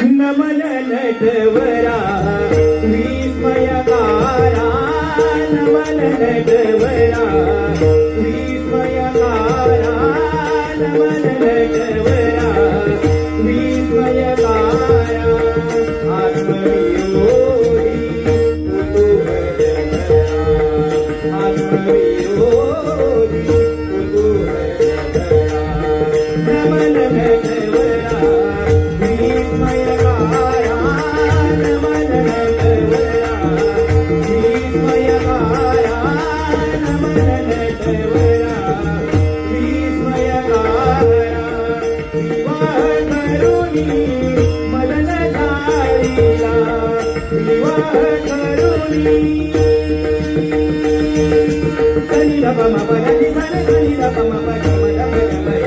नमन नटवरा विस्मयकारा नमन नटवरा विस्मयकारा नमन नटवरा विस्मयकारा आत्मवियोगी कुतूहलकरा आत्मवियोगी कुतूहलकरा नमन नटवरा विस्मयकारा नमन नटवरा विस्मयकारा नमन नटवरा विस्मयकारा विवाह करुणी मदन झालीला विवाह करुणी कली रपम पगली मन कली रपम पगम रम रम